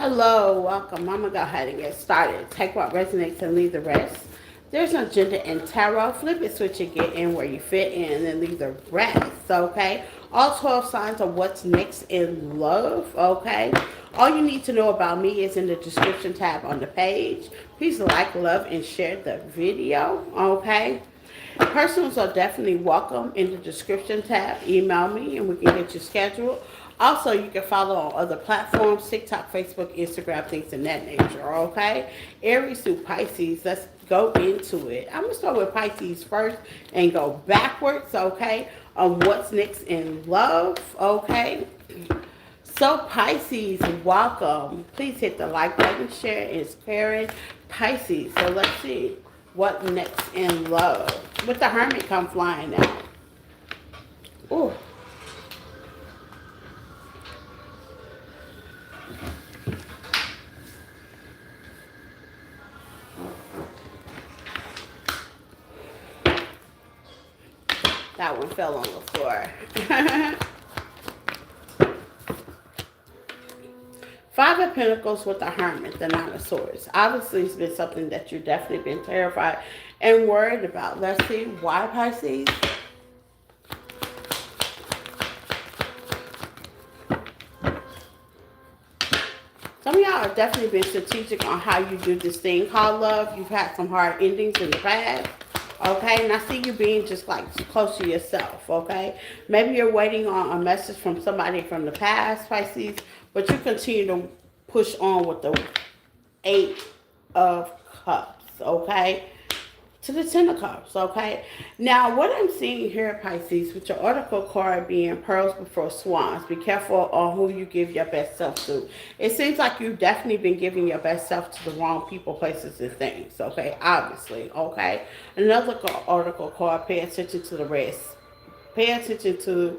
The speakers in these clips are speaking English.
Hello, welcome. I'm gonna go ahead and get started. Take what resonates and leave the rest. There's no gender in tarot. Flip it, switch it, get in where you fit in, and leave the rest. Okay. All 12 signs of what's next in love. Okay. All you need to know about me is in the description tab on the page. Please like, love, and share the video. Okay. Personals are definitely welcome in the description tab. Email me and we can get you scheduled. Also, you can follow on other platforms, TikTok, Facebook, Instagram, things of that nature, okay? Aries through Pisces, let's go into it. I'm going to start with Pisces first and go backwards, okay, on what's next in love, okay? So, Pisces, welcome. Please hit the like button, share, and Karen Pisces. So, let's see what next in love. With the Hermit come flying out. Ooh. That one fell on the floor. Five of Pentacles with the Hermit, the Nine of Swords. Obviously, it's been something that you've definitely been terrified and worried about. Let's see why, Pisces. Some of y'all have definitely been strategic on how you do this thing called love. You've had some hard endings in the past. Okay, and I see you being just like close to yourself, okay? Maybe you're waiting on a message from somebody from the past, Pisces, but you continue to push on with the Eight of Cups, okay? To the Ten of Cups, okay? Now, what I'm seeing here, Pisces, with your Oracle card being Pearls Before Swans, be careful on who you give your best self to. It seems like you've definitely been giving your best self to the wrong people, places, and things, okay? Obviously, okay? Another Oracle card, pay attention to the rest. Pay attention to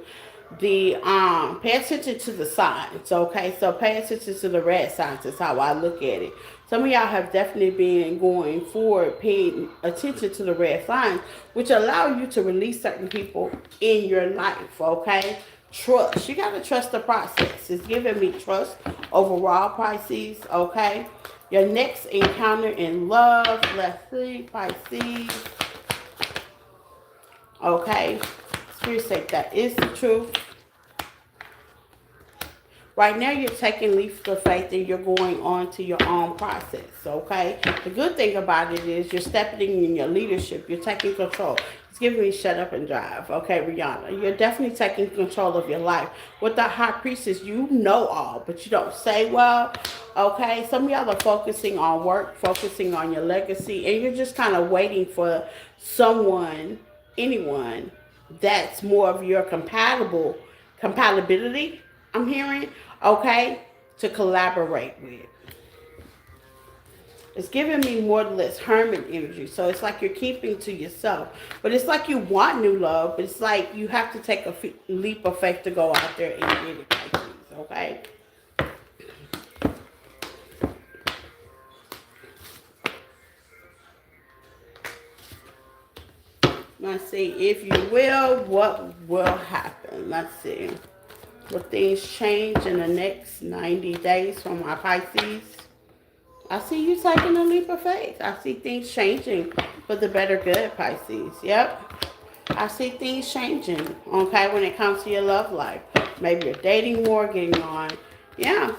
pay attention to the signs, okay? So pay attention to the red signs is how I look at it. Some of y'all have definitely been going forward, paying attention to the red signs, which allow you to release certain people in your life, okay? Trust. You got to trust the process. It's giving me trust overall, Pisces, okay? Your next encounter in love, let's see, Pisces, okay? Spirit say that is the truth. Right now, you're taking leaps of faith and you're going on to your own process, okay? The good thing about it is you're stepping in your leadership. You're taking control. It's giving me shut up and drive, okay, Rihanna? You're definitely taking control of your life. With the High Priestess, you know all, but you don't say well, okay? Some of y'all are focusing on work, focusing on your legacy, and you're just kind of waiting for someone, anyone, that's more of your compatibility, I'm hearing, okay, to collaborate with. It's giving me more or less hermit energy. So it's like you're keeping to yourself. But it's like you want new love, but it's like you have to take a leap of faith to go out there and get it, Pisces, okay? Let's see, if you will, what will happen? Let's see. Will things change in the next 90 days for my Pisces? I see you taking a leap of faith. I see things changing for the better good, Pisces. Yep. I see things changing, okay, when it comes to your love life. Maybe you're dating more, getting on. Yeah.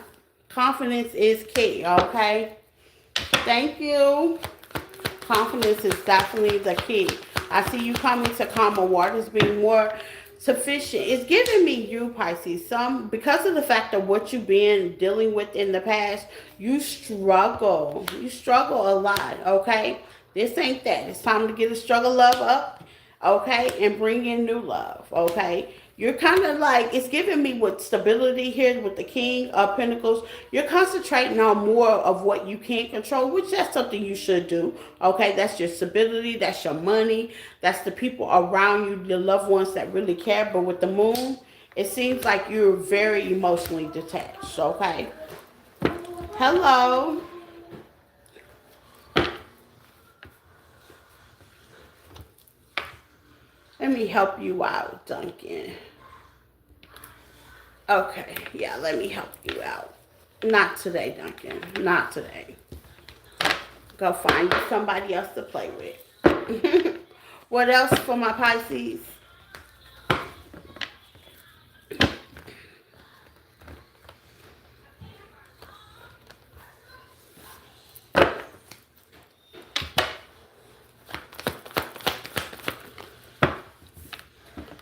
Confidence is key, okay? Thank you. Confidence is definitely the key. I see you coming to calmer waters, being more sufficient. It's giving me you, Pisces. Some, because of the fact of what you've been dealing with in the past, you struggle. You struggle a lot, okay? This ain't that. It's time to get a struggle love up, okay? And bring in new love, okay? You're kind of like, it's giving me with stability here with the King of Pentacles. You're concentrating on more of what you can't control, which that's something you should do. Okay, that's your stability, that's your money, that's the people around you, the loved ones that really care. But with the moon, it seems like you're very emotionally detached. Okay. Hello. Let me help you out, Duncan. Okay, yeah, let me help you out. Not today, Duncan. Not today. Go find you somebody else to play with. What else for my Pisces?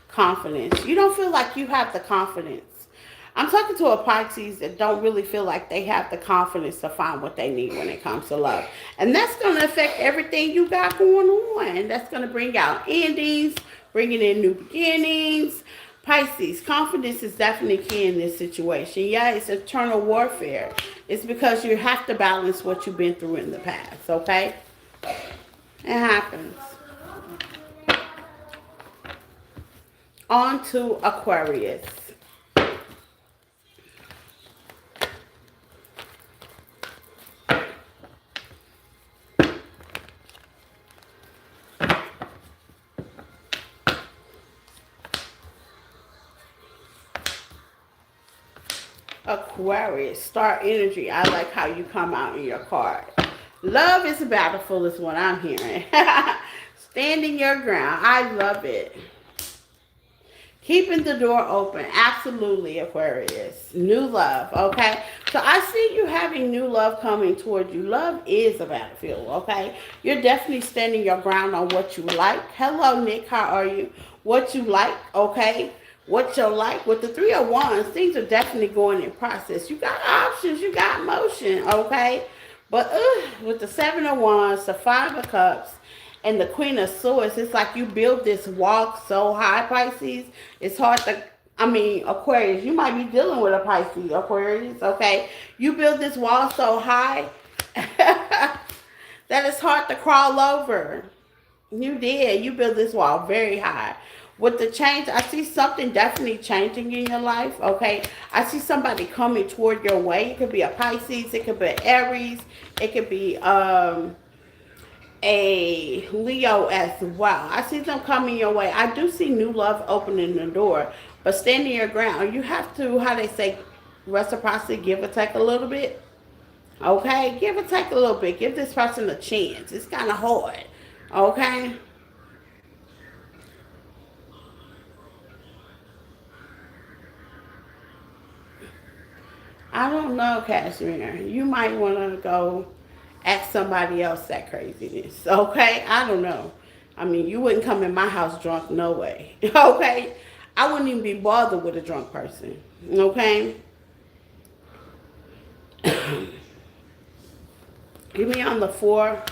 Confidence. You don't feel like you have the confidence. I'm talking to a Pisces that don't really feel like they have the confidence to find what they need when it comes to love. And that's going to affect everything you got going on. That's going to bring out endings, bringing in new beginnings. Pisces, confidence is definitely key in this situation. Yeah, it's eternal warfare. It's because you have to balance what you've been through in the past, okay? It happens. On to Aquarius. Aquarius, star energy. I like how you come out in your card. Love is a battlefield is what I'm hearing. Standing your ground. I love it. Keeping the door open. Absolutely, Aquarius. New love, okay? So I see you having new love coming towards you. Love is a battlefield, okay? You're definitely standing your ground on what you like. Hello, Nick. How are you? What you like, okay? What you like. With the Three of Wands, things are definitely going in process. You got options. You got motion, okay? But with the Seven of Wands, the Five of Cups, and the Queen of Swords, it's like you build this wall so high, Pisces. It's hard to, Aquarius, you might be dealing with a Pisces, Aquarius, okay? You build this wall so high that it's hard to crawl over. You did. You built this wall very high. With the change, I see something definitely changing in your life, okay? I see somebody coming toward your way. It could be a Pisces. It could be Aries. It could be a Leo as well. I see them coming your way. I do see new love opening the door, but standing your ground. You have to, how they say, reciprocity, give or take a little bit. Okay? Give or take a little bit. Give this person a chance. It's kind of hard. Okay? I don't know, Cashmere. You might want to go ask somebody else that craziness. Okay? I don't know. You wouldn't come in my house drunk, no way. Okay? I wouldn't even be bothered with a drunk person. Okay? Give me on the 4.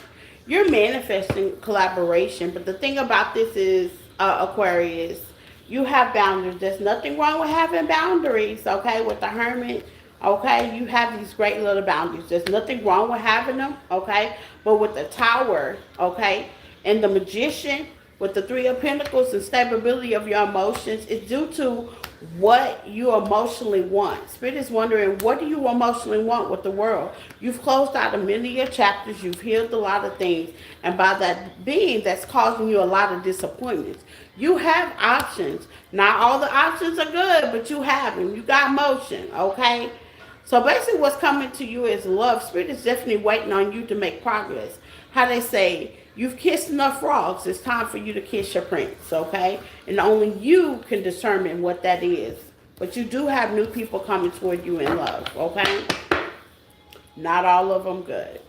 You're manifesting collaboration, but the thing about this is, Aquarius, you have boundaries. There's nothing wrong with having boundaries, okay? With the Hermit, okay? You have these great little boundaries. There's nothing wrong with having them, okay? But with the Tower, okay, and the Magician, with the Three of Pentacles and stability of your emotions, it's due to what you emotionally want. Spirit is wondering, what do you emotionally want with the world? You've closed out a many of your chapters. You've healed a lot of things. And by that being, that's causing you a lot of disappointments. You have options. Not all the options are good, but you have them. You got motion, okay? So basically what's coming to you is love. Spirit is definitely waiting on you to make progress. How they say, you've kissed enough frogs. It's time for you to kiss your prince, okay? And only you can determine what that is. But you do have new people coming toward you in love, okay? Not all of them good.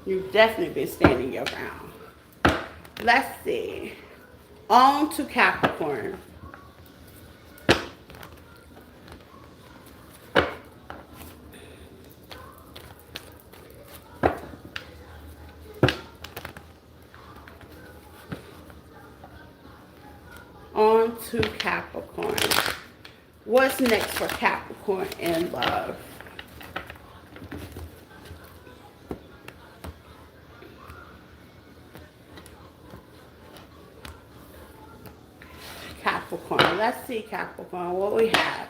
You've definitely been standing your ground. Let's see. On to Capricorn. On to Capricorn. What's next for Capricorn in love? Capricorn. Let's see, Capricorn, what we have.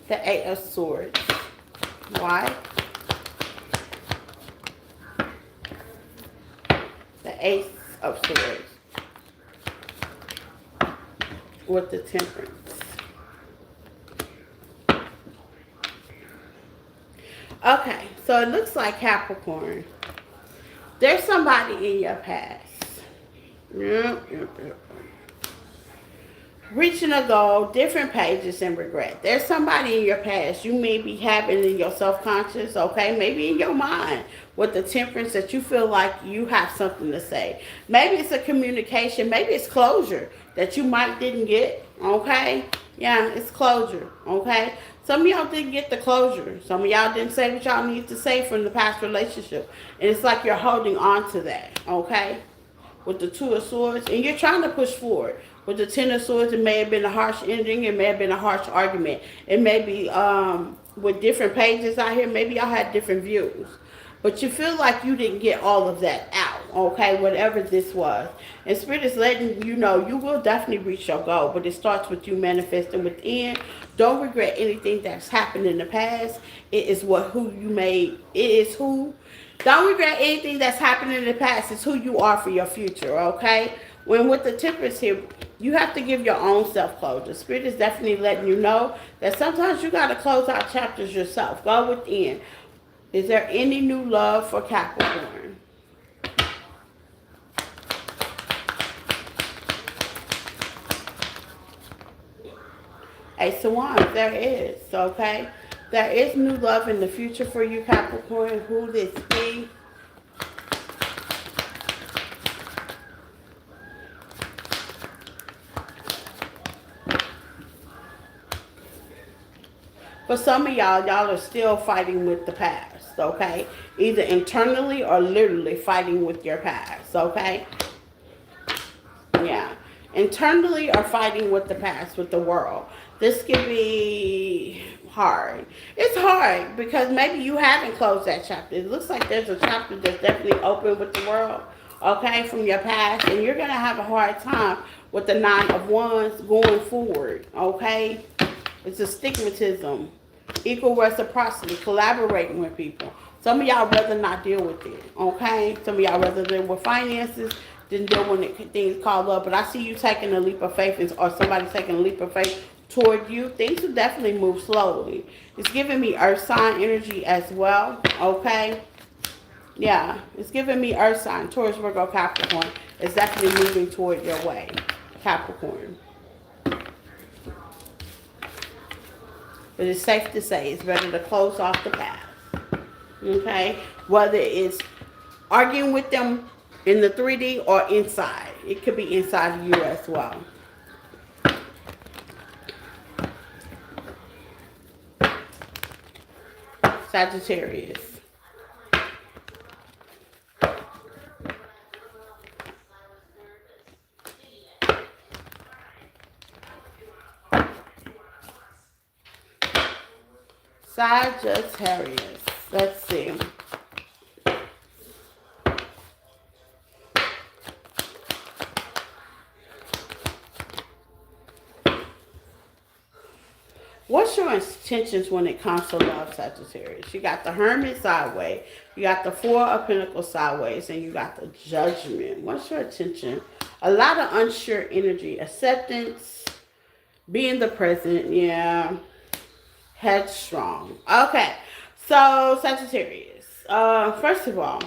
The Eight of Swords. Why? Ace of Swords with the Temperance. Okay, so it looks like Capricorn. There's somebody in your past. Reaching a goal, different pages, and regret. There's somebody in your past you may be having in your self-conscious, okay? Maybe in your mind with the Temperance that you feel like you have something to say. Maybe it's a communication. Maybe it's closure that you might didn't get, okay? Yeah, it's closure, okay? Some of y'all didn't get the closure. Some of y'all didn't say what y'all need to say from the past relationship. And it's like you're holding on to that, okay? With the Two of Swords, and you're trying to push forward. With the Ten of Swords, it may have been a harsh ending. It may have been a harsh argument. It may be with different pages out here. Maybe y'all had different views. But you feel like you didn't get all of that out, okay, whatever this was. And Spirit is letting you know you will definitely reach your goal, but it starts with you manifesting within. Don't regret anything that's happened in the past. It is who you made. It is who. Don't regret anything that's happened in the past. It's who you are for your future, okay? When with the Temperance here, you have to give your own self closure. Spirit is definitely letting you know that sometimes you got to close out chapters yourself. Go within. Is there any new love for Capricorn? Ace of Wands, there is, okay? There is new love in the future for you, Capricorn. Who this be? For some of y'all are still fighting with the past, okay? Either internally or literally fighting with your past, okay? Yeah. Internally or fighting with the past, with the world. This can be hard. It's hard because maybe you haven't closed that chapter. It looks like there's a chapter that's definitely open with the world, okay, from your past. And you're going to have a hard time with the Nine of Wands going forward, okay? It's a stigmatism, equal reciprocity, collaborating with people. Some of y'all rather not deal with it, okay? Some of y'all rather deal with finances than deal when things call up. But I see you taking a leap of faith, or somebody taking a leap of faith toward you. Things will definitely move slowly. It's giving me earth sign energy as well, okay? Yeah, it's giving me earth sign, Taurus, Virgo, Capricorn. It's definitely moving toward your way, Capricorn. But it's safe to say it's better to close off the past. Okay? Whether it's arguing with them in the 3D or inside. It could be inside of you as well. Sagittarius. Sagittarius. Let's see. What's your intentions when it comes to love, Sagittarius? You got the Hermit sideways, you got the Four of Pentacles sideways, and you got the Judgment. What's your intention? A lot of unsure energy. Acceptance, being the present, yeah. Headstrong. Okay, so Sagittarius. First of all,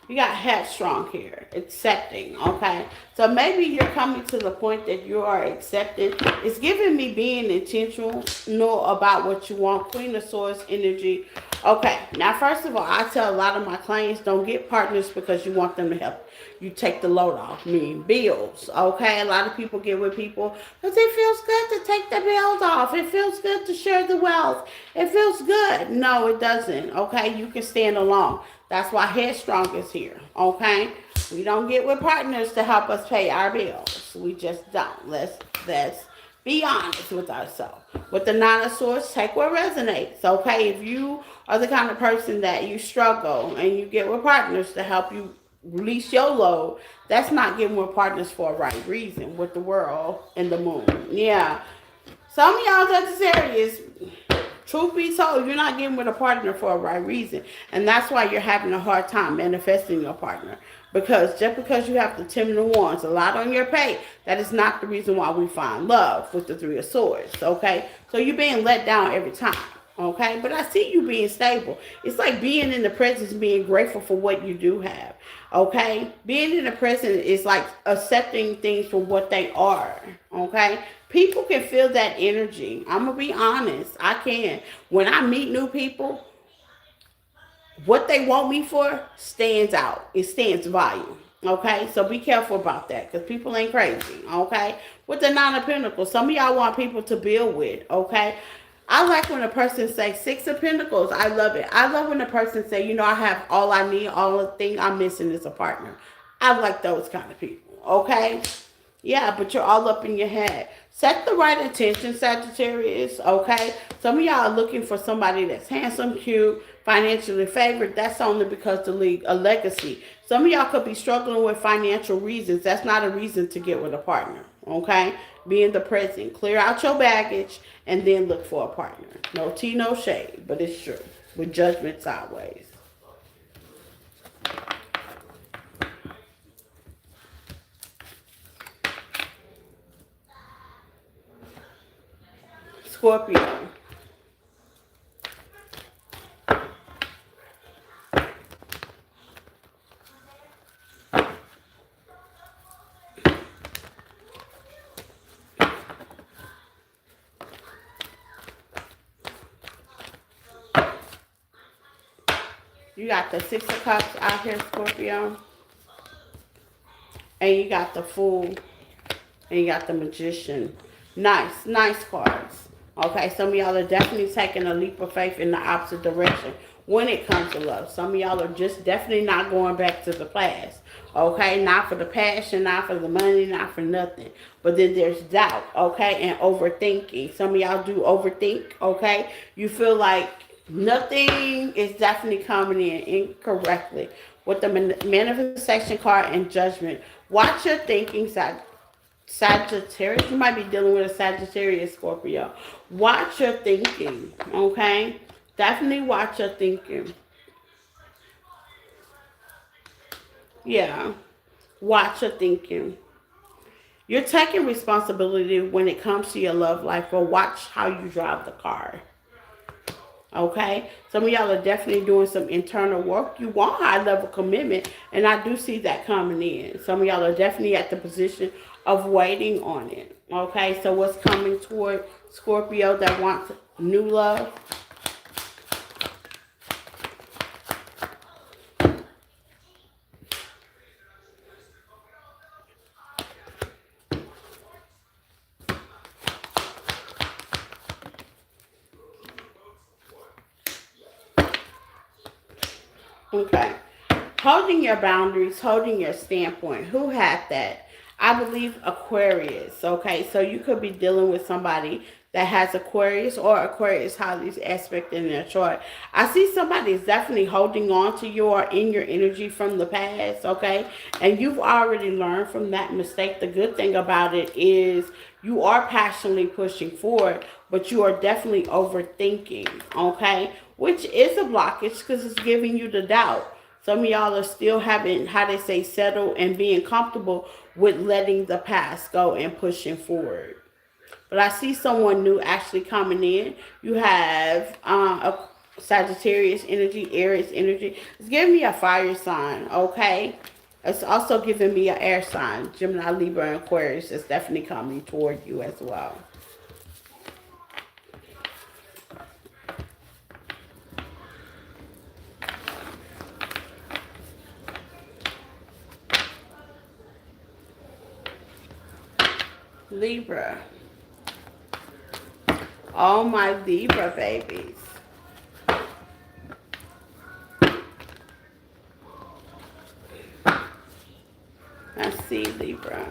you got headstrong here, accepting, okay? So maybe you're coming to the point that you are accepting. It's giving me being intentional, know about what you want. Queen of Swords energy. Okay, now first of all, I tell a lot of my clients, don't get partners because you want them to help you take the load off, meaning bills, okay? A lot of people get with people because it feels good to take the bills off. It feels good to share the wealth. It feels good. No, it doesn't, okay? You can stand alone. That's why Headstrong is here, okay? We don't get with partners to help us pay our bills. We just don't. Let's be honest with ourselves. With the Nine of Swords, take what resonates, okay? If you are the kind of person that you struggle and you get with partners to help you release your load, that's not getting with partners for a right reason with the world and the moon. Yeah. Some of y'all Sagittarius, Truth be told, you're not getting with a partner for a right reason. And that's why you're having a hard time manifesting your partner. Because just because you have the 10 of Wands, a lot on your plate, that is not the reason why we find love with the Three of Swords, okay? So you're being let down every time, okay? But I see you being stable. It's like being in the present, being grateful for what you do have, okay? Being in the present is like accepting things for what they are, okay? People can feel that energy. I'm going to be honest. I can. When I meet new people, what they want me for stands out. It stands volume. Okay? So be careful about that because people ain't crazy. Okay? With the Nine of Pentacles, some of y'all want people to build with. Okay? I like when a person say Six of Pentacles. I love it. I love when a person say, you know, I have all I need, all the thing I'm missing is a partner. I like those kind of people. Okay? Yeah, but you're all up in your head. Set the right intention, Sagittarius, okay? Some of y'all are looking for somebody that's handsome, cute, financially favored. That's only because the league a legacy. Some of y'all could be struggling with financial reasons. That's not a reason to get with a partner, okay? Be in the present. Clear out your baggage and then look for a partner. No tea, no shade, but it's true. With judgment sideways. Scorpio. You got the Six of Cups out here, Scorpio. And you got the Fool. And you got the Magician. Nice cards. Okay, some of y'all are definitely taking a leap of faith in the opposite direction when it comes to love. Some of y'all are just definitely not going back to the past. Okay, not for the passion, not for the money, not for nothing. But then there's doubt, okay, and overthinking. Some of y'all do overthink, okay? You feel like nothing is definitely coming in incorrectly. With the manifestation card and judgment, watch your thinking, Sagittarius. You might be dealing with a Sagittarius, Scorpio. Watch your thinking, okay? Definitely watch your thinking. Yeah, watch your thinking. You're taking responsibility when it comes to your love life, but watch how you drive the car. Okay? Some of y'all are definitely doing some internal work. You want high level commitment, and I do see that coming in. Some of y'all are definitely at the position of waiting on it. Okay? So what's coming toward Scorpio that wants new love? Okay. Holding your boundaries, holding your standpoint. Who had that? I believe Aquarius. Okay. So you could be dealing with somebody that has Aquarius or Aquarius highly aspect in their chart. I see somebody is definitely holding on to you or in your energy from the past. Okay. And you've already learned from that mistake. The good thing about it is you are passionately pushing forward, but you are definitely overthinking. Okay. Which is a blockage because it's giving you the doubt. Some of y'all are still having, how they say, settled and being comfortable with letting the past go and pushing forward. But I see someone new actually coming in. You have a Sagittarius energy, Aries energy. It's giving me a fire sign, okay? It's also giving me an air sign. Gemini, Libra, and Aquarius is definitely coming toward you as well. Libra. All my Libra babies. I see Libra.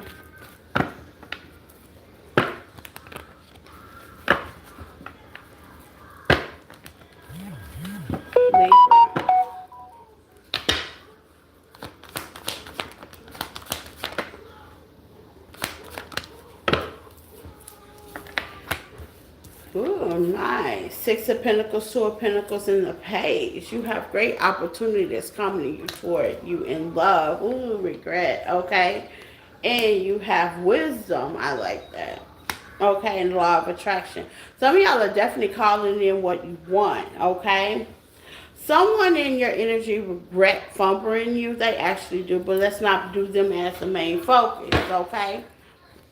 Libra. Ooh, nice. Nice. Six of Pentacles, Two of Pentacles in the Page. You have great opportunity that's coming to you toward you in love. Ooh, regret. Okay. And you have wisdom. I like that. Okay. And law of attraction. Some of y'all are definitely calling in what you want. Okay. Someone in your energy regret fumbling you. They actually do. But let's not do them as the main focus. Okay.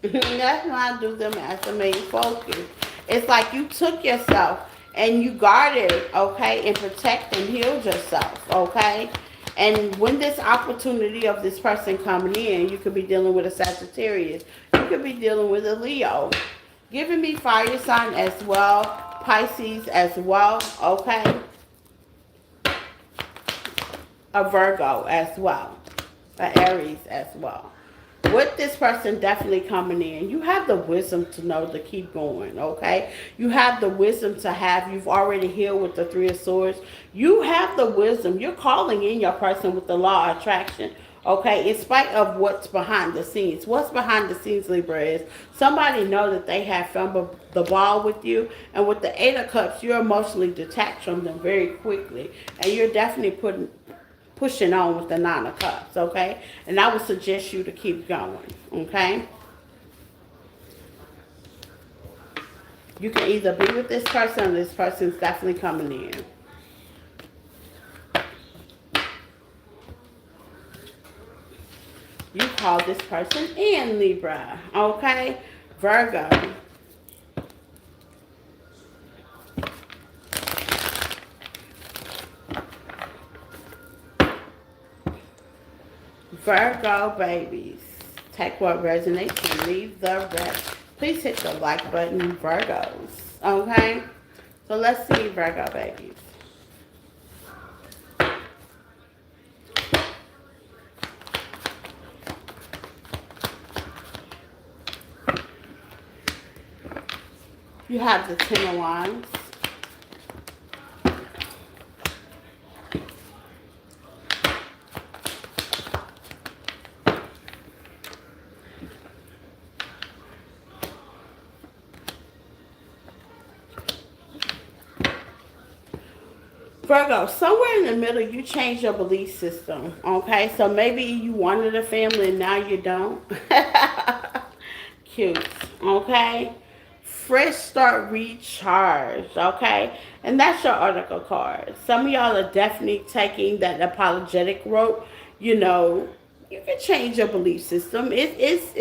Let's not do them as the main focus. It's like you took yourself and you guarded, okay, and protect and healed yourself, okay? And when this opportunity of this person coming in, you could be dealing with a Sagittarius. You could be dealing with a Leo. Giving me fire sign as well, Pisces as well, okay? A Virgo as well, a Aries as well. With this person definitely coming in, you have the wisdom to know to keep going, okay? You have the wisdom to have, you've already healed with the Three of Swords. You have the wisdom. You're calling in your person with the law of attraction, okay? In spite of what's behind the scenes. What's behind the scenes, Libra, is somebody know that they have fumbled the ball with you. And with the Eight of Cups, you're emotionally detached from them very quickly. And you're definitely pushing on with the Nine of Cups, okay? And I would suggest you to keep going, okay? You can either be with this person or this person's definitely coming in. You call this person in, Libra, okay? Virgo. Virgo babies. Take what resonates and leave the rest. Please hit the like button, Virgos. Okay? So let's see, Virgo babies. You have the Ten of Wands. Virgo, somewhere in the middle, you change your belief system, okay? So maybe you wanted a family and now you don't. Cute, okay? Fresh start, recharge, okay? And that's your article card. Some of y'all are definitely taking that apologetic route. You know, you can change your belief system. It's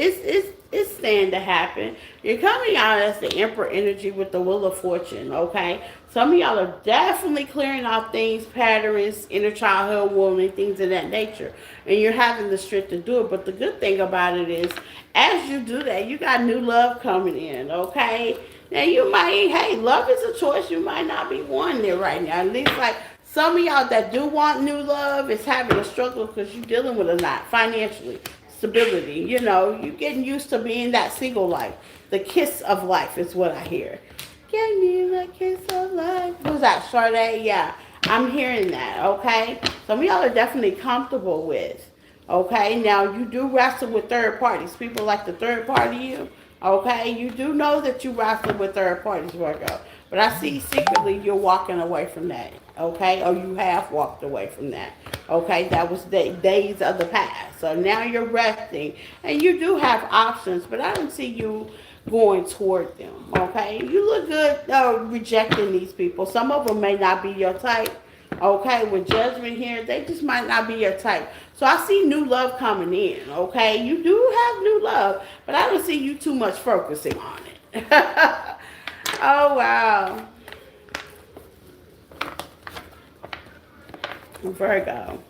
stand to happen. You're coming out as the Emperor energy with the Wheel of Fortune, okay? Some of y'all are definitely clearing off things, patterns, inner childhood wounding, things of that nature. And you're having the strength to do it. But the good thing about it is, as you do that, you got new love coming in, okay? Now you might, hey, love is a choice. You might not be wanting it right now. At least like some of y'all that do want new love is having a struggle because you're dealing with a lot financially. Stability, you know, you're getting used to being that single life. The kiss of life is what I hear. Give me the kiss of life. Who's that, Sade? Yeah, I'm hearing that, okay? Some of y'all are definitely comfortable with, okay? Now, you do wrestle with third parties. People like to third party you, okay? You do know that you wrestle with third parties, Virgo. But I see secretly you're walking away from that, okay? Or you have walked away from that, okay? That was the days of the past. So now you're resting. And you do have options, but I don't see you going toward them, okay? You look good rejecting these people. Some of them may not be your type, okay? With Judgment here, they just might not be your type. So I see new love coming in, okay? You do have new love, but I don't see you too much focusing on it. Oh, wow. Virgo.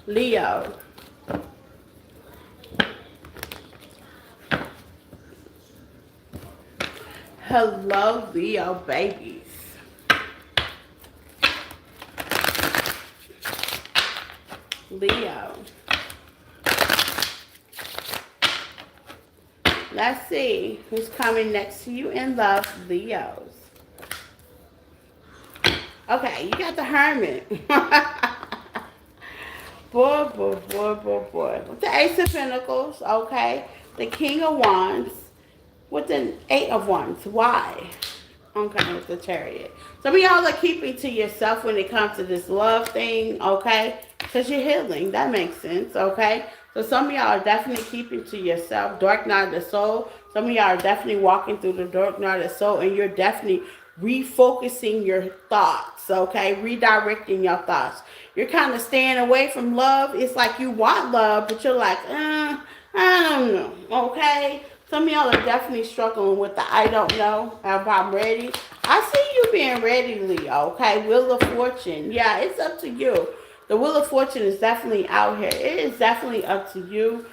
Leo. Hello, Leo babies. Leo. Let's see who's coming next to you in love, Leos. Okay, you got the Hermit. Boy, boy, boy, boy, boy. With the Ace of Pentacles, okay. The King of Wands with the Eight of Wands. Why? Okay, with the Chariot. Some of y'all are keeping to yourself when it comes to this love thing, okay? Because you're healing. That makes sense, okay? So some of y'all are definitely keeping to yourself. Dark night of the soul. Some of y'all are definitely walking through the dark night of the soul, and you're definitely refocusing your thoughts, okay? Redirecting your thoughts. You're kind of staying away from love. It's like you want love, but you're like, I don't know, okay? Some of y'all are definitely struggling with the I don't know if I'm ready. I see you being ready, Leo, okay? Wheel of Fortune. Yeah, it's up to you. The Wheel of Fortune is definitely out here. It is definitely up to you.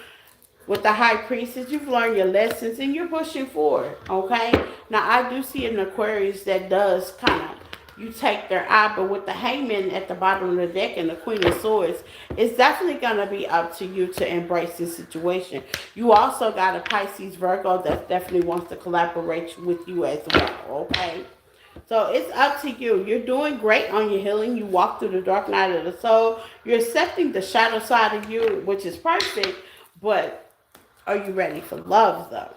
With the High Priestess, you've learned your lessons and you're pushing forward, okay? Now, I do see an Aquarius that does kind of, you take their eye, but with the Hangman at the bottom of the deck and the Queen of Swords, it's definitely going to be up to you to embrace this situation. You also got a Pisces Virgo that definitely wants to collaborate with you as well, okay? So it's up to you. You're doing great on your healing. You walk through the dark night of the soul. You're accepting the shadow side of you, which is perfect, but are you ready for love, though?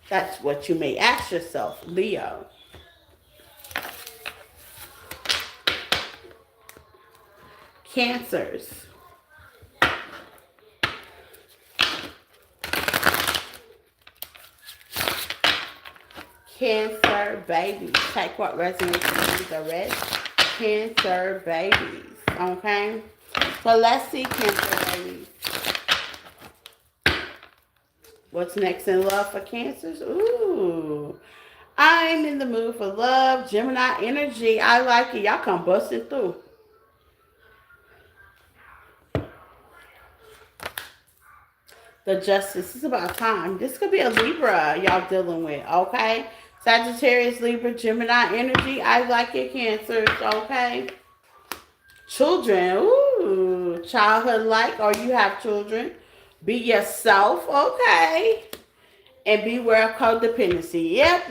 That's what you may ask yourself, Leo. Cancers. Cancer babies. Take what resonates with the rest. Cancer babies. Okay? So let's see, Cancer babies. What's next in love for Cancers? Ooh. I'm in the mood for love. Gemini energy. I like it. Y'all come busting through. The Justice. It's about time. This could be a Libra y'all dealing with, okay? Sagittarius, Libra, Gemini energy. I like it, Cancers, okay? Children. Ooh. Childhood like, or you have children. Be yourself, okay? And beware of codependency. Yep.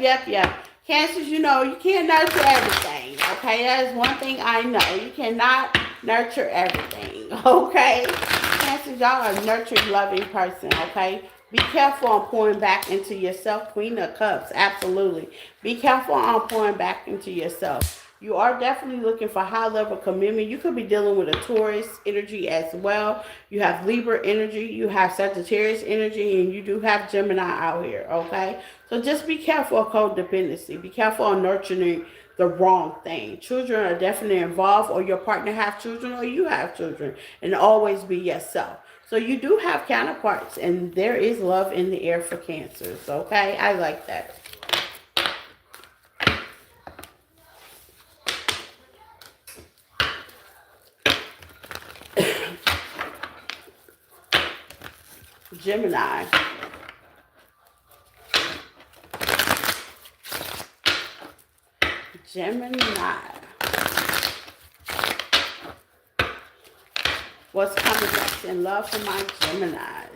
Cancers, you know, you can't nurture everything, okay? That is one thing I know. You cannot nurture everything, okay? Cancers, y'all are a nurturing, loving person, okay? Be careful on pouring back into yourself. Queen of Cups, absolutely. Be careful on pouring back into yourself. You are definitely looking for high level commitment. You could be dealing with a Taurus energy as well. You have Libra energy, you have Sagittarius energy, and you do have Gemini out here, okay? So just be careful of codependency. Be careful on nurturing the wrong thing. Children are definitely involved, or your partner have children, or you have children, and always be yourself. So you do have counterparts, and there is love in the air for Cancers, okay? I like that. Gemini. Gemini. What's coming next in love for my Geminis?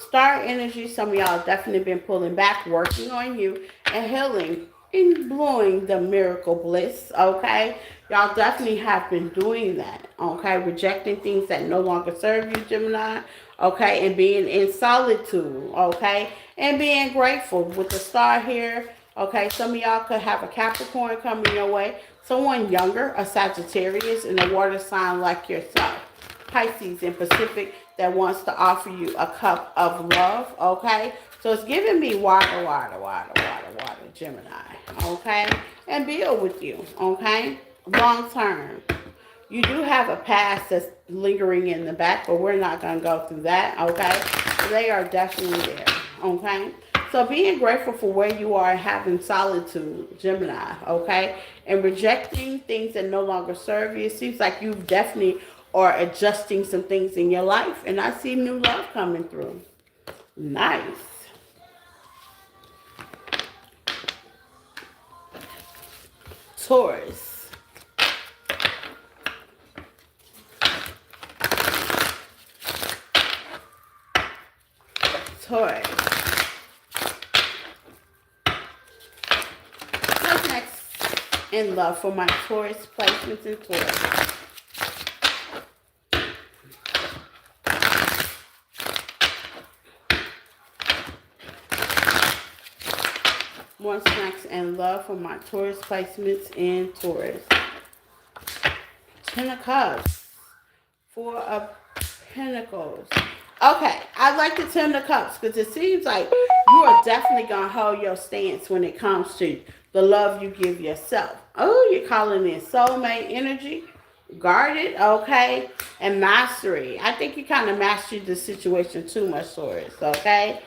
Star energy. Some of y'all definitely been pulling back, working on you, and healing and blowing the miracle bliss, okay? Y'all definitely have been doing that, okay? Rejecting things that no longer serve you, Gemini, okay? And being in solitude, okay? And being grateful with the star here, okay? Some of y'all could have a Capricorn coming your way. Someone younger, a Sagittarius, and a water sign like yourself. Pisces and Pacific that wants to offer you a cup of love, okay? So it's giving me water, Gemini, okay? And build with you, okay? Long term. You do have a past that's lingering in the back, but we're not going to go through that, okay? They are definitely there, okay? So being grateful for where you are and having solitude, Gemini, okay? And rejecting things that no longer serve you. It seems like you've definitely are adjusting some things in your life. And I see new love coming through. Nice. Taurus. Taurus. and love for my Taurus placements in Taurus. More snacks and love for my Taurus placements in Taurus. Ten of Cups. Four of Pentacles. Okay, I like the Ten of Cups because it seems like you are definitely going to hold your stance when it comes to the love you give yourself. Oh, you're calling in soulmate energy, guarded, okay, and mastery. I think you kind of mastered the situation too much, Taurus, okay?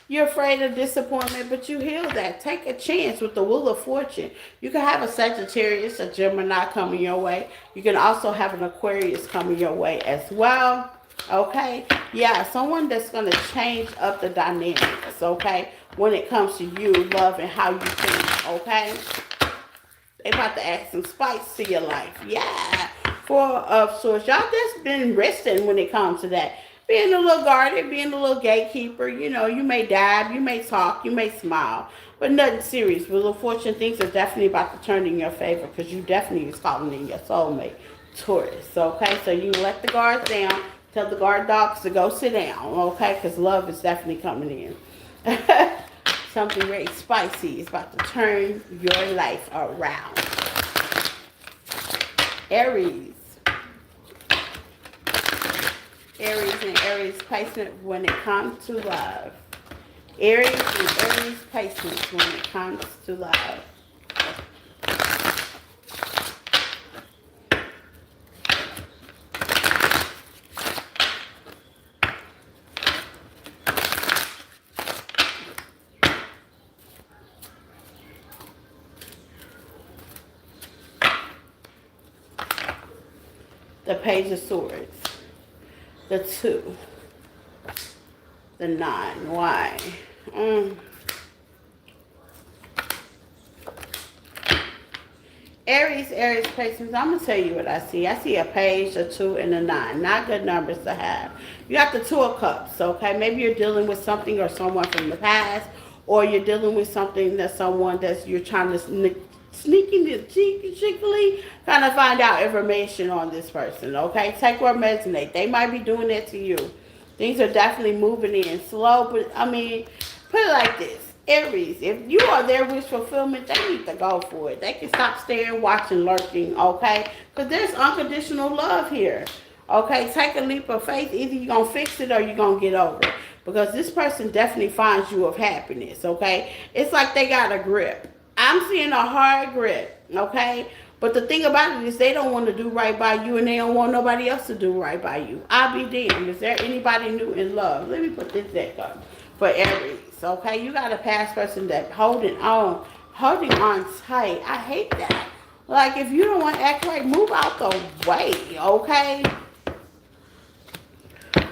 You're afraid of disappointment, but you heal that. Take a chance with the Wheel of Fortune. You can have a Sagittarius, a Gemini coming your way. You can also have an Aquarius coming your way as well. Okay? Yeah, someone that's going to change up the dynamics, okay? When it comes to you, love, and how you think, okay? They about to add some spice to your life. Yeah. Four of Swords. Y'all just been resting when it comes to that. Being a little guarded, being a little gatekeeper. You know, you may dab, you may talk, you may smile. But nothing serious. Wheel of Fortune, things are definitely about to turn in your favor because you definitely is calling in your soulmate, Taurus. Okay? So you let the guards down. Tell the guard dogs to go sit down. Okay? Because love is definitely coming in. Something very spicy is about to turn your life around. Aries. Aries and Aries placement when it comes to love. Aries and Aries placements when it comes to love. The Page of Swords. The 2. The 9. Why? Aries placements. I'm going to tell you what I see. I see a page, a 2, and a 9. Not good numbers to have. You got the 2 of Cups, okay? Maybe you're dealing with something or someone from the past, or you're dealing with something that someone that you're trying to cheekily kind of find out information on this person, okay? Take what resonates. They might be doing that to you. Things are definitely moving in slow, but I mean, put it like this. Aries, if you are their wish fulfillment, they need to go for it. They can stop staring, watching, lurking, okay? Because there's unconditional love here, okay? Take a leap of faith. Either you're going to fix it or you're going to get over it. Because this person definitely finds you of happiness, okay? It's like they got a grip. I'm seeing a hard grip, okay? But the thing about it is they don't want to do right by you and they don't want nobody else to do right by you. I'll be damned. Is there anybody new in love? Let me put this deck up for Aries, okay? You got a past person that holding on tight. I hate that. Like, if you don't want to act right, move out the way, okay?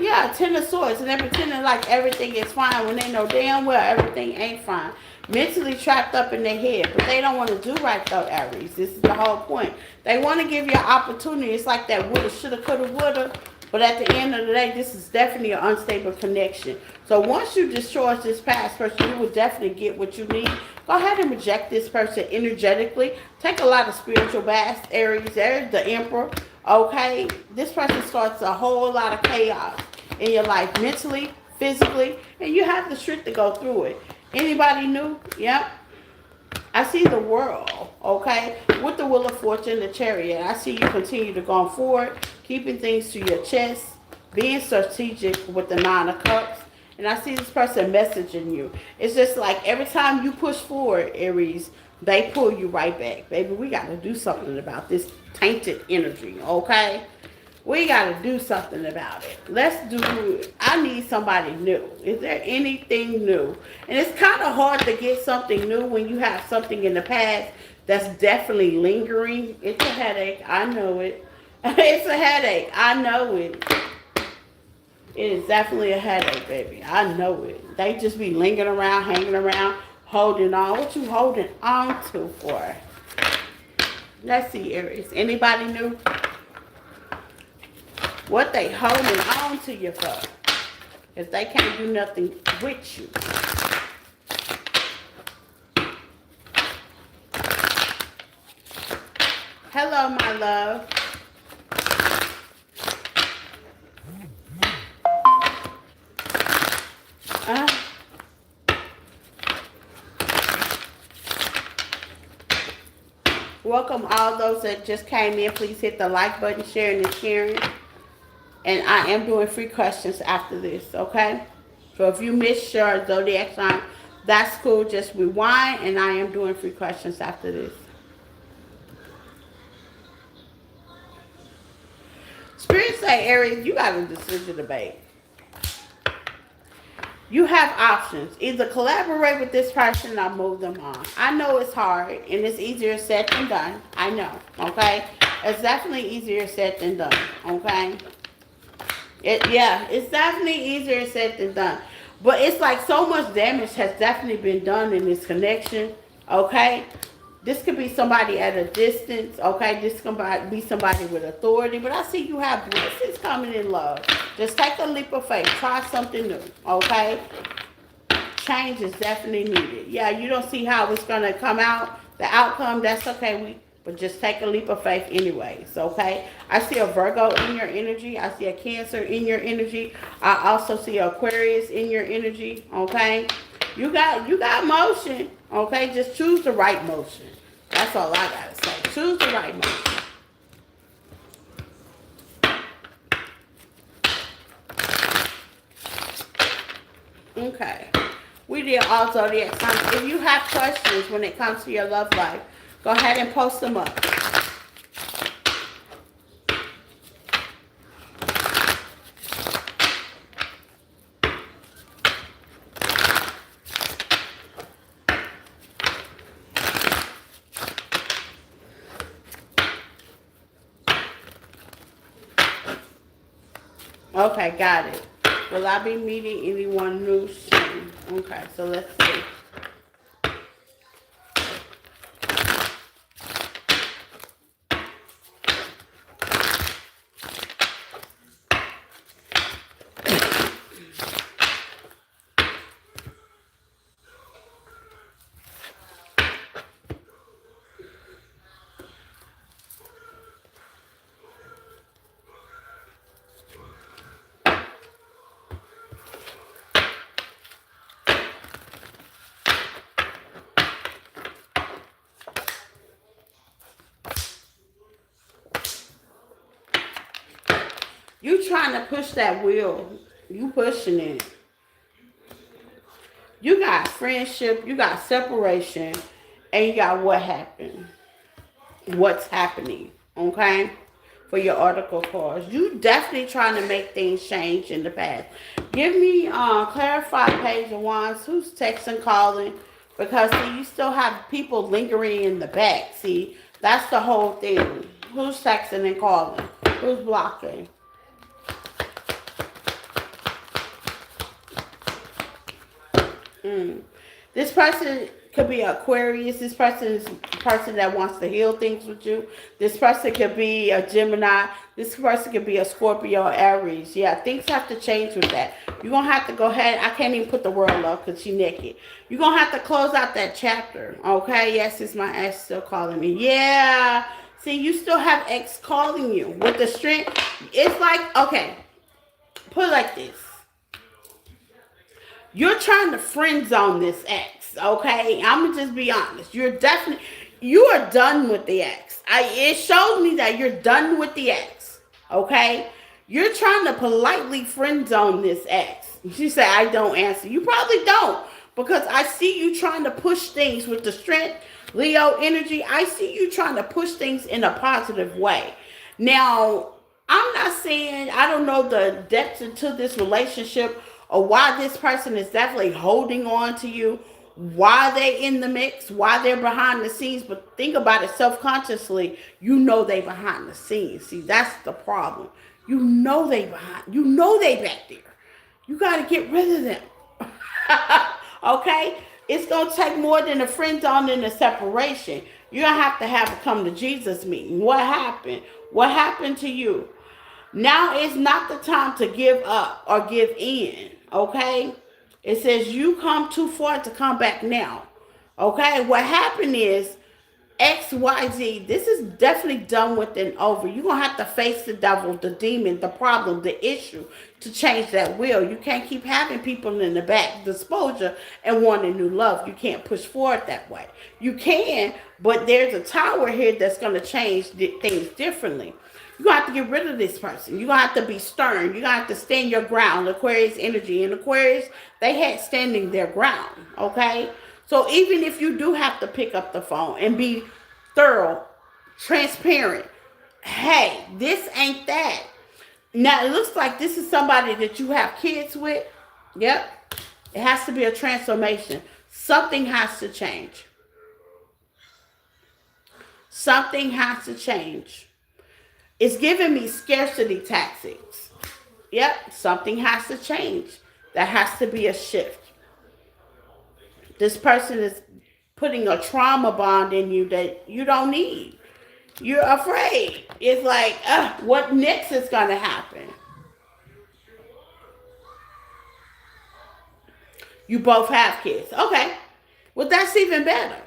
Yeah, 10 of Swords, and they're pretending like everything is fine when they know damn well everything ain't fine. Mentally trapped up in their head, but they don't want to do right though, Aries. This is the whole point. They want to give you an opportunity. It's like that woulda, shoulda, coulda, woulda. But at the end of the day, this is definitely an unstable connection. So once you destroy this past person, you will definitely get what you need. Go ahead and reject this person energetically. Take a lot of spiritual baths, Aries. There's the Emperor. Okay? This person starts a whole lot of chaos in your life, mentally, physically, and you have the strength to go through it. Anybody new? Yep. I see the World, okay? With the Wheel of Fortune, the Chariot. I see you continue to go forward, keeping things to your chest, being strategic with the 9 of Cups. And I see this person messaging you. It's just like every time you push forward, Aries, they pull you right back. Baby, we got to do something about this tainted energy, okay? We got to do something about it. Let's do it. I need somebody new. Is there anything new? And it's kind of hard to get something new when you have something in the past that's definitely lingering. It's a headache. I know it. It's a headache. I know it. It is definitely a headache, baby. I know it. They just be lingering around, hanging around, holding on. What you holding on to for? Let's see, Aries. Anybody new? What they holding on to you for? If they can't do nothing with you. Hello, my love. Uh, Welcome all those that just came in. Please hit the like button, sharing and sharing. And I am doing free questions after this, okay? So if you missed your zodiac sign, that's cool. Just rewind, and I am doing free questions after this. Spirit say, Aries, you got a decision to make. You have options. Either collaborate with this person or move them on. I know it's hard and it's easier said than done. I know, okay? It's definitely easier said than done, okay? It's definitely easier said than done. But it's like so much damage has definitely been done in this connection, okay? This could be somebody at a distance, okay? This could be somebody with authority, but I see you have blessings coming in love. Just take a leap of faith. Try something new, okay? Change is definitely needed. Yeah, you don't see how it's going to come out. The outcome, that's okay. But just take a leap of faith anyways, okay? I see a Virgo in your energy. I see a Cancer in your energy. I also see Aquarius in your energy, okay? You got motion, okay? Just choose the right motion. That's all I got to say. Choose the right motion. Okay. We did all zodiac signs. If you have questions when it comes to your love life, go ahead and post them up. Okay, got it. Will I be meeting anyone new soon? Okay, so let's see. You trying to push that wheel. You pushing it. You got friendship, you got separation, and you got what happened. What's happening, okay? For your article cards. You definitely trying to make things change in the past. Give me clarified page of wands. Who's texting, calling? Because see, you still have people lingering in the back. See, that's the whole thing. Who's texting and calling? Who's blocking? This person could be Aquarius. This person is a person that wants to heal things with you. This person could be a Gemini. This person could be a Scorpio or Aries. Yeah, things have to change with that. You're going to have to go ahead. I can't even put the world up because she's naked. You're going to have to close out that chapter. Okay? Yes, it's my ex still calling me. Yeah. See, you still have ex calling you. With the strength, it's like, okay, put it like this. You're trying to friend zone this ex, okay? I'm gonna just be honest. You are done with the ex. It shows me that you're done with the ex, okay? You're trying to politely friend zone this ex. She said, I don't answer. You probably don't, because I see you trying to push things with the strength, Leo energy. I see you trying to push things in a positive way. Now, I'm not saying I don't know the depths into this relationship or why this person is definitely holding on to you, why they in the mix, why they're behind the scenes. But think about it self-consciously, you know they behind the scenes. See, that's the problem. You know they back there. You got to get rid of them. Okay? It's going to take more than a friend zone and a separation. You're going to have a come to Jesus meeting. What happened? What happened to you? Now is not the time to give up or give in, okay? It says you come too far to come back now, okay? What happened is XYZ, this is definitely done with and over. You're going to have to face the devil, the demon, the problem, the issue to change that will. You can't keep having people in the back disposal and wanting new love. You can't push forward that way. You can, but there's a tower here that's going to change things differently. You're going to have to get rid of this person. You're going to have to be stern. You're going to have to stand your ground. Aquarius energy. And Aquarius, they had standing their ground, okay? So even if you do have to pick up the phone and be thorough, transparent, hey, this ain't that. Now, it looks like this is somebody that you have kids with. Yep. It has to be a transformation. Something has to change. Something has to change. It's giving me scarcity tactics. Yep. Something has to change. There has to be a shift. This person is putting a trauma bond in you that you don't need. You're afraid. It's like, what next is going to happen? You both have kids. Okay. Well, that's even better.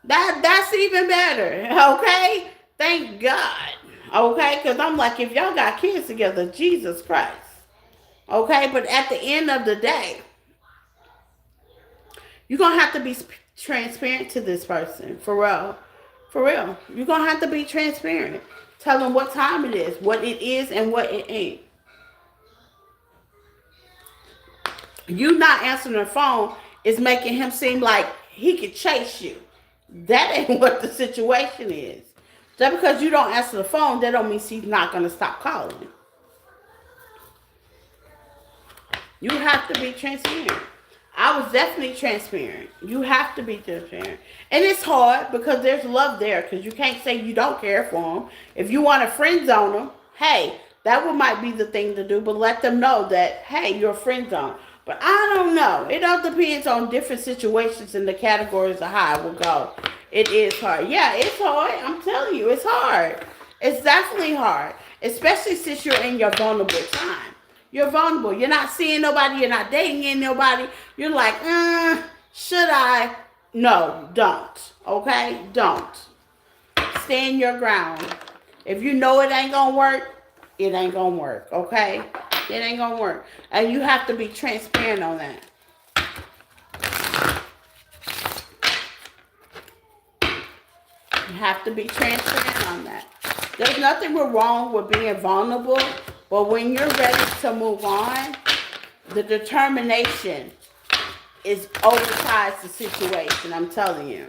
That's even better. Okay? Thank God. Okay? Because I'm like, if y'all got kids together, Jesus Christ. Okay? But at the end of the day, you're going to have to be transparent to this person. For real. For real. You're going to have to be transparent. Tell them what time it is, what it is, and what it ain't. You not answering the phone is making him seem like he could chase you. That ain't what the situation is. Just because you don't answer the phone, that don't mean he's not going to stop calling. You have to be transparent. I was definitely transparent. You have to be transparent. And it's hard because there's love there, because you can't say you don't care for them. If you want to friend zone them, hey, that might be the thing to do, but let them know that, hey, you're a friend zone. But I don't know. It all depends on different situations and the categories of how it will go. It is hard. Yeah, it's hard. I'm telling you, it's hard. It's definitely hard, especially since you're in your vulnerable time. You're vulnerable. You're not seeing nobody. You're not dating nobody. You're like, should I? No, don't. Okay? Don't. Stand your ground. If you know it ain't going to work, it ain't going to work. Okay? It ain't going to work. And you have to be transparent on that. You have to be transparent on that. There's nothing wrong with being vulnerable. But when you're ready to move on, the determination is oversides the situation. I'm telling you.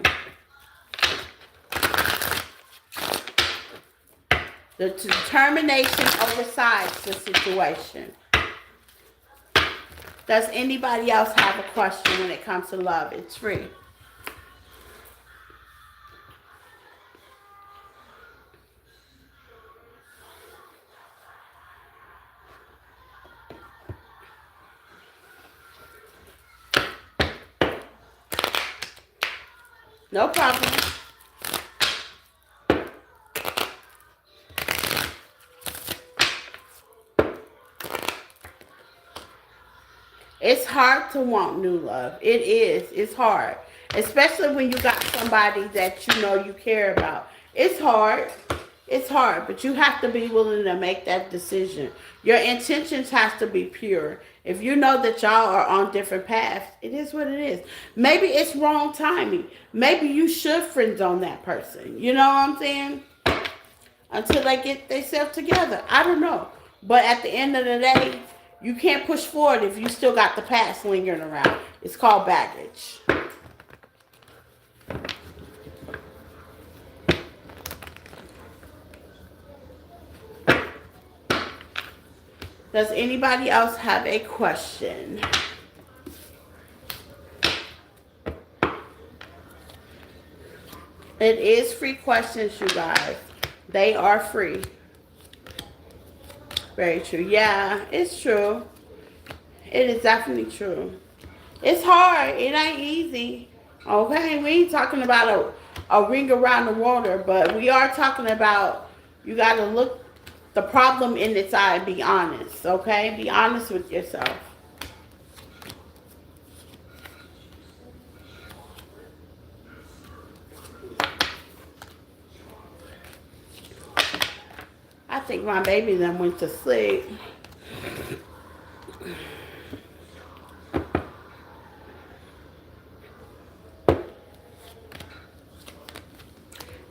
The determination oversides the situation. Does anybody else have a question when it comes to love? It's free. No problem. It's hard to want new love. It is. It's hard. Especially when you got somebody that you know you care about. It's hard. It's hard, but you have to be willing to make that decision. Your intentions have to be pure. If you know that y'all are on different paths, it is what it is. Maybe it's wrong timing. Maybe you should friend zone that person. You know what I'm saying? Until they get themselves together. I don't know. But at the end of the day, you can't push forward if you still got the past lingering around. It's called baggage. Does anybody else have a question? It is free questions, you guys. They are free. Very true. Yeah, it's true. It is definitely true. It's hard. It ain't easy. Okay? We ain't talking about a ring around the water, but we are talking about you got to look the problem in its eye and be honest. Okay? Be honest with yourself. think my baby then went to sleep.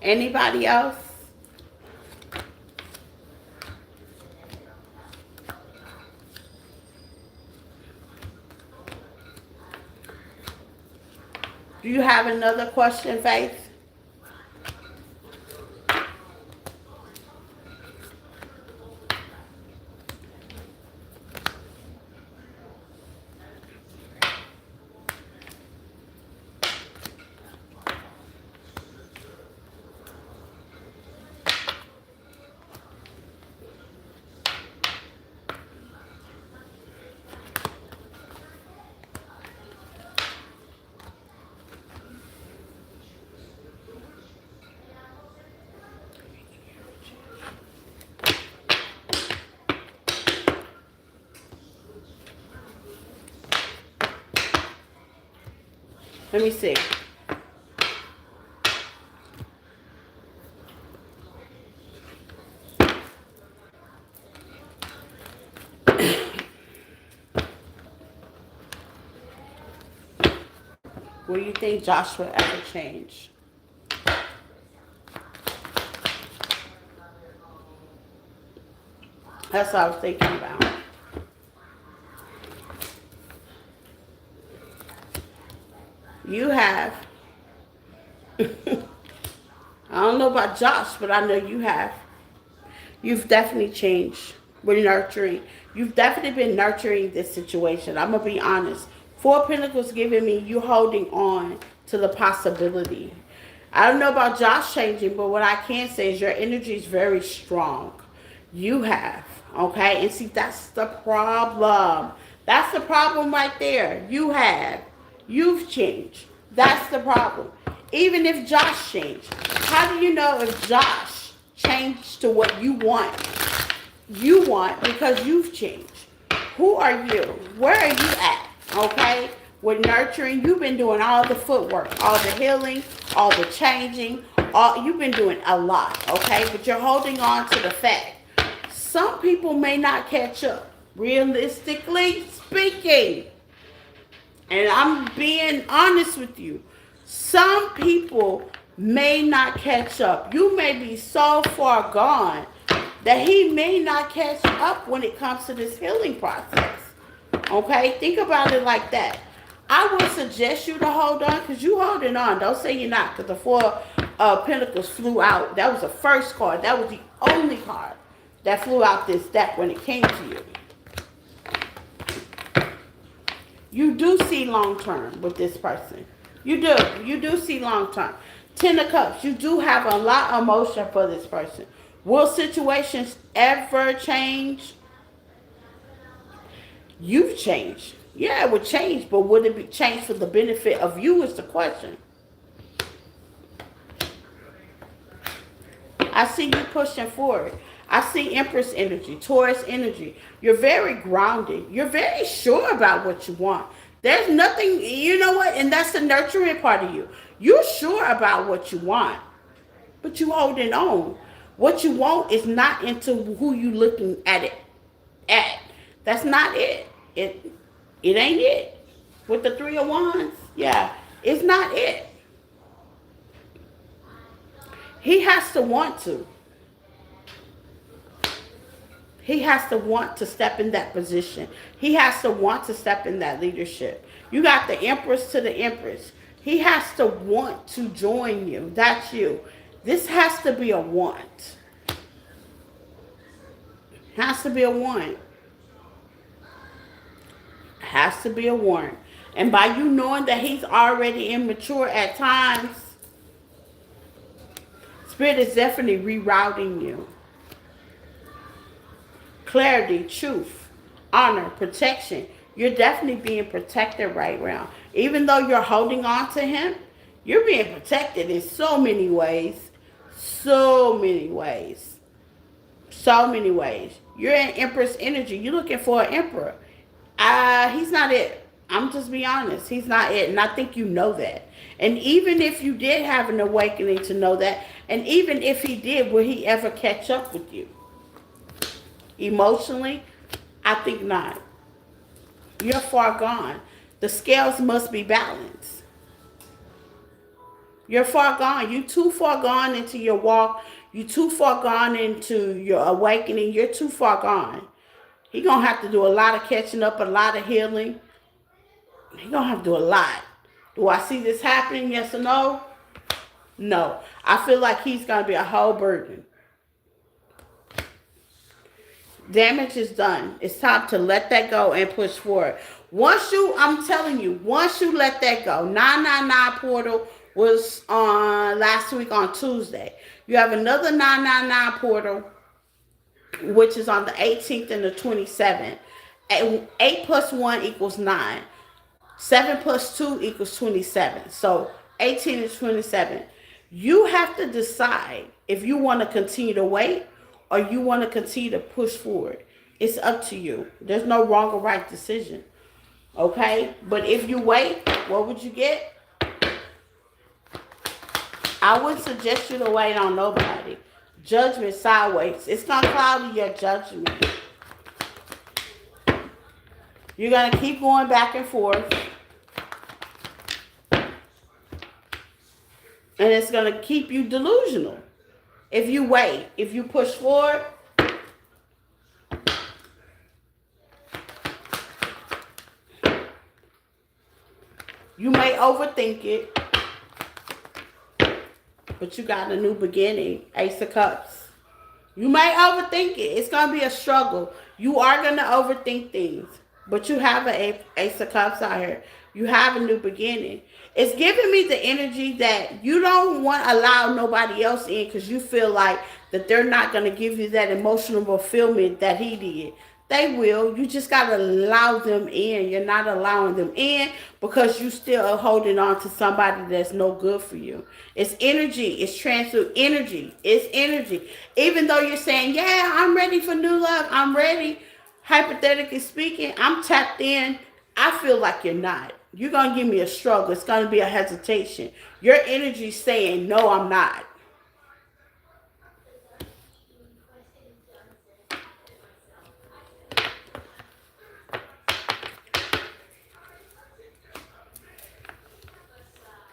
Anybody else? Do you have another question, Faith? Let me see. Will you think Joshua ever change? That's what I was thinking about. You have. I don't know about Josh, but I know you have. You've definitely changed. We're nurturing. You've definitely been nurturing this situation. I'm going to be honest. Four of Pentacles giving me you holding on to the possibility. I don't know about Josh changing, but what I can say is your energy is very strong. You have. Okay? And see, that's the problem. That's the problem right there. You have. You've changed. That's the problem. Even if Josh changed. How do you know if Josh changed to what you want? You want because you've changed. Who are you? Where are you at? Okay? With nurturing, you've been doing all the footwork, all the healing, all the changing. You've been doing a lot, okay? But you're holding on to the fact. Some people may not catch up, realistically speaking. And I'm being honest with you. Some people may not catch up. You may be so far gone that he may not catch up when it comes to this healing process. Okay? Think about it like that. I would suggest you to hold on because you're holding on. Don't say you're not because the Four of Pentacles flew out. That was the first card. That was the only card that flew out this deck when it came to you. You do see long term with this person. You do. You do see long term. Ten of Cups. You do have a lot of emotion for this person. Will situations ever change? You've changed. Yeah, it would change, but would it be changed for the benefit of you is the question. I see you pushing forward. I see Empress energy, Taurus energy. You're very grounded. You're very sure about what you want. There's nothing, you know what? And that's the nurturing part of you. You're sure about what you want, but you holding on. What you want is not into who you looking at it at. That's not it. It ain't it. With the Three of Wands, yeah, it's not it. He has to want to. He has to want to step in that position. He has to want to step in that leadership. You got the Empress to the Empress. He has to want to join you. That's you. This has to be a want. Has to be a want. Has to be a want. And by you knowing that he's already immature at times, Spirit is definitely rerouting you. Clarity, truth, honor, protection. You're definitely being protected right now. Even though you're holding on to him, you're being protected in so many ways. So many ways. So many ways. You're in Empress energy. You're looking for an emperor. He's not it. I'm just being honest. He's not it. And I think you know that. And even if you did have an awakening to know that, and even if he did, will he ever catch up with you? emotionally, I think not. You're far gone. The scales must be balanced. You're far gone. You too far gone into your walk. You too far gone into your awakening. You're too far gone. He gonna have to do a lot of catching up, a lot of healing. He gonna have to do a lot. Do I see this happening? Yes or no? No. I feel like he's gonna be a whole burden. Damage is done. It's time to let that go and push forward. I'm telling you, once you let that go, 999 portal was on last week on Tuesday. You have another 999 portal, which is on the 18th and the 27th. 8 plus 1 equals 9. 7 plus 2 equals 27. So 18 and 27. You have to decide if you want to continue to wait or you want to continue to push forward. It's up to you. There's no wrong or right decision. Okay? But if you wait, what would you get? I wouldn't suggest you to wait on nobody. Judgment sideways. It's going to cloud your judgment. You're going to keep going back and forth. And it's going to keep you delusional. If you wait, if you push forward, you may overthink it, but you got a new beginning. Ace of Cups. You may overthink it. It's going to be a struggle. You are going to overthink things, but you have an Ace of Cups out here. You have a new beginning. It's giving me the energy that you don't want to allow nobody else in because you feel like that they're not going to give you that emotional fulfillment that he did. They will. You just got to allow them in. You're not allowing them in because you still are holding on to somebody that's no good for you. It's energy. It's transfer energy. It's energy. Even though you're saying, yeah, I'm ready for new love. I'm ready. Hypothetically speaking, I'm tapped in. I feel like you're not. You're going to give me a struggle. It's going to be a hesitation. Your energy saying, no, I'm not.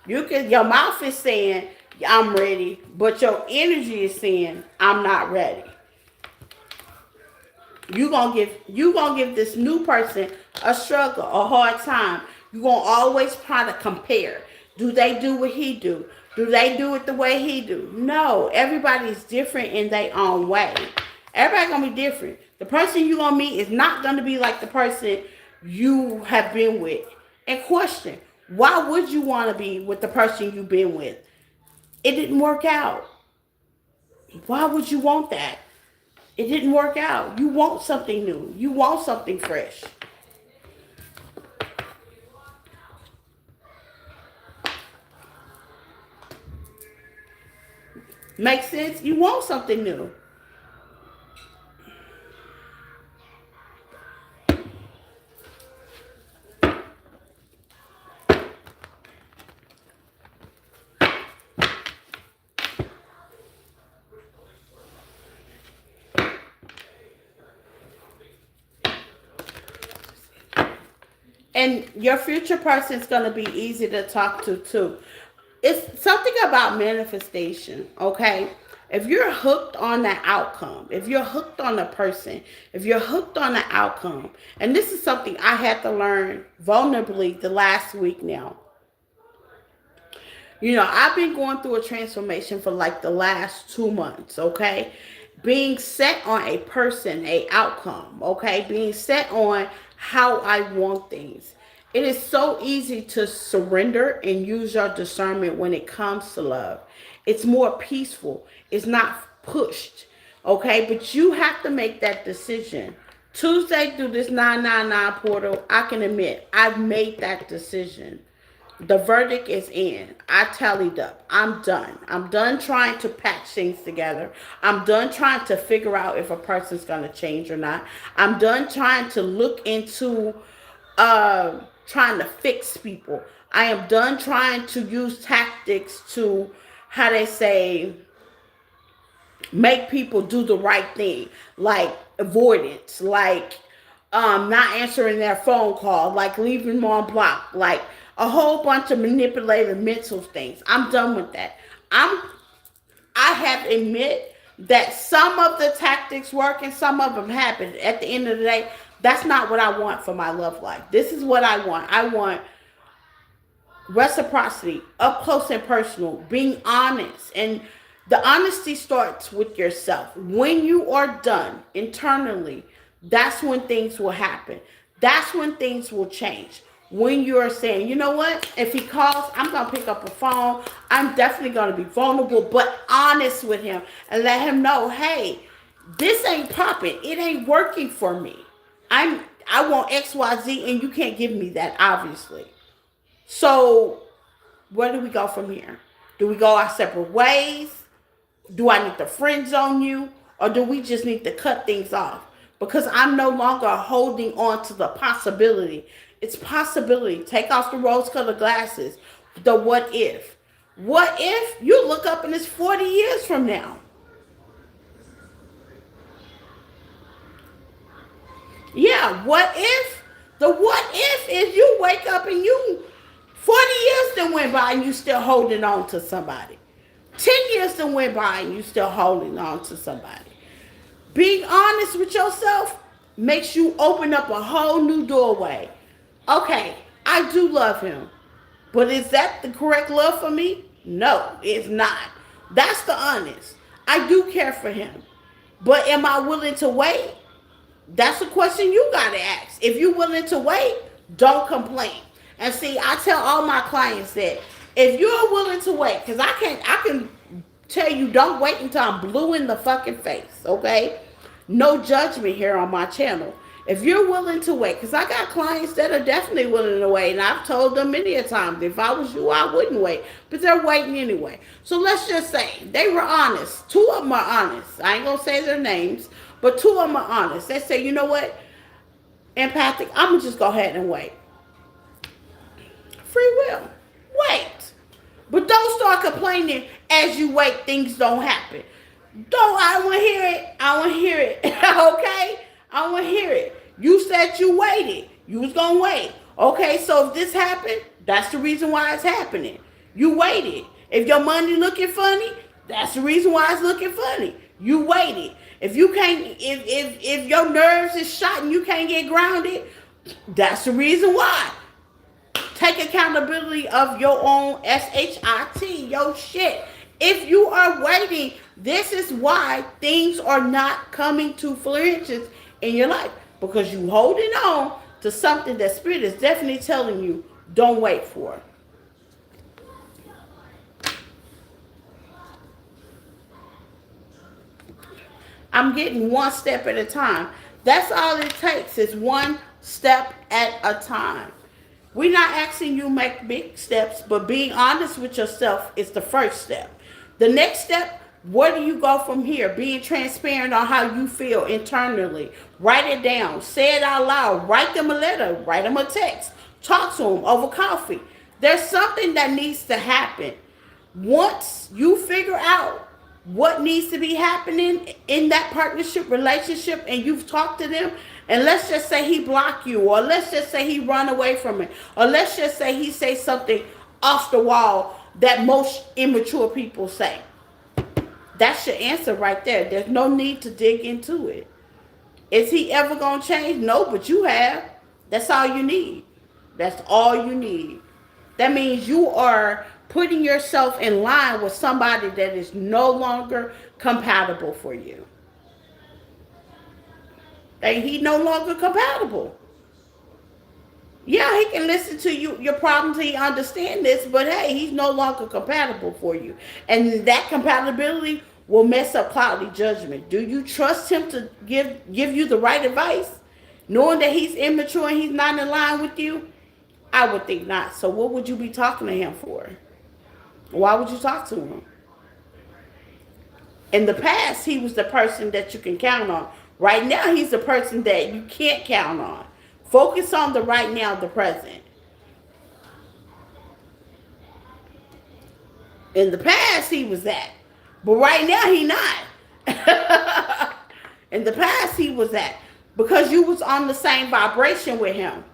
Your mouth is saying, I'm ready, but your energy is saying, I'm not ready. You're gonna give this new person a struggle, a hard time. You're going to always try to compare. Do they do what he do? Do they do it the way he do? No, everybody's different in their own way. Everybody's going to be different. The person you're going to meet is not going to be like the person you have been with. And question, why would you want to be with the person you've been with? It didn't work out. Why would you want that? It didn't work out. You want something new. You want something fresh. Makes sense? You want something new. And your future person is going to be easy to talk to too. It's something about manifestation, okay? If you're hooked on the outcome, if you're hooked on the person, if you're hooked on the outcome, and this is something I had to learn vulnerably the last week now. You know, I've been going through a transformation for like the last 2 months, okay? Being set on a person, a outcome, okay? Being set on how I want things. It is so easy to surrender and use your discernment when it comes to love. It's more peaceful. It's not pushed, okay? But you have to make that decision. Tuesday through this 999 portal, I can admit I've made that decision. The verdict is in. I tallied up. I'm done. I'm done trying to patch things together. I'm done trying to figure out if a person's going to change or not. I'm done trying to look into trying to fix people. I am done trying to use tactics to, how they say, make people do the right thing, like avoidance, like not answering their phone call, like leaving them on block, like a whole bunch of manipulative mental things. I'm done with that. I'm I have to admit that some of the tactics work and some of them happen. At the end of the day, that's not what I want for my love life. This is what I want. I want reciprocity, up close and personal, being honest. And the honesty starts with yourself. When you are done internally, that's when things will happen. That's when things will change. When you're saying, you know what, if he calls, I'm going to pick up the phone. I'm definitely going to be vulnerable, but honest with him and let him know, hey, this ain't popping. It ain't working for me. I want XYZ and you can't give me that, obviously. So where do we go from here? Do we go our separate ways? Do I need to friend zone you? Or do we just need to cut things off? Because I'm no longer holding on to the possibility. It's possibility. Take off the rose colored glasses. The what if. What if you look up and it's 40 years from now? Yeah, what if? The what if is you wake up and you 40 years then went by and you still holding on to somebody. 10 years then went by and you still holding on to somebody. Being honest with yourself makes you open up a whole new doorway. Okay, I do love him. But is that the correct love for me? No, it's not. That's the honest. I do care for him. But am I willing to wait? That's a question you gotta ask. If you're willing to wait, don't complain. And see, I tell all my clients that if you're willing to wait, because I can tell you, don't wait until I'm blue in the fucking face, okay? No judgment here on my channel. If you're willing to wait, because I got clients that are definitely willing to wait, and I've told them many a time, if I was you, I wouldn't wait, but they're waiting anyway. So let's just say they were honest. Two of them are honest. I ain't gonna say their names, but two of them are honest. They say, you know what, empathic, I'm gonna just go ahead and wait. Free will. Wait. But don't start complaining as you wait, things don't happen. Don't, I want to hear it. I want to hear it. Okay? I want to hear it. You said you waited. You was going to wait. Okay, so if this happened, that's the reason why it's happening. You waited. If your money looking funny, that's the reason why it's looking funny. You waited. If you can't, if your nerves is shot and you can't get grounded, that's the reason why. Take accountability of your own SHIT, your shit. If you are waiting, this is why things are not coming to fruition in your life. Because you holding on to something that Spirit is definitely telling you, don't wait for. I'm getting one step at a time. That's all it takes, is one step at a time. We're not asking you make big steps, but being honest with yourself is the first step. The next step, where do you go from here? Being transparent on how you feel internally. Write it down. Say it out loud. Write them a letter. Write them a text. Talk to them over coffee. There's something that needs to happen. Once you figure out what needs to be happening in that partnership relationship and you've talked to them, and let's just say he blocked you, or let's just say he run away from it, or let's just say he say something off the wall that most immature people say. That's your answer right there. There's no need to dig into it. Is he ever going to change? No, but you have. That's all you need. That's all you need. That means you are putting yourself in line with somebody that is no longer compatible for you. And he no longer compatible. Yeah, he can listen to you, your problems, he understand this, but hey, he's no longer compatible for you. And that compatibility will mess up cloudy judgment. Do you trust him to give you the right advice? Knowing that he's immature and he's not in line with you? I would think not. So what would you be talking to him for? Why would you talk to him? In the past, he was the person that you can count on. Right now, he's the person that you can't count on. Focus on the right now, the present. In the past, he was that. But right now, he not. In the past, he was at. Because you was on the same vibration with him.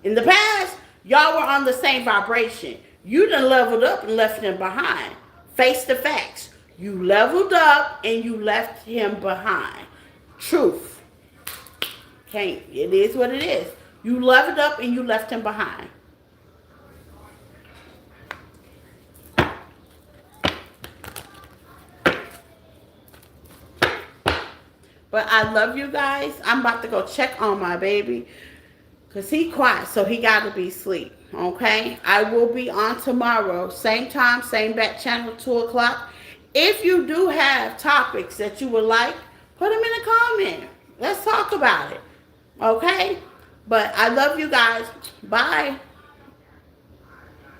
In the past, y'all were on the same vibration. You done leveled up and left him behind. Face the facts. You leveled up and you left him behind. Truth. Can't. It is what it is. You leveled up and you left him behind. But I love you guys. I'm about to go check on my baby. Because he quiet, so he got to be asleep. Okay? I will be on tomorrow. Same time, same back channel, 2 o'clock. If you do have topics that you would like, put them in the comment. Let's talk about it. Okay? But I love you guys. Bye.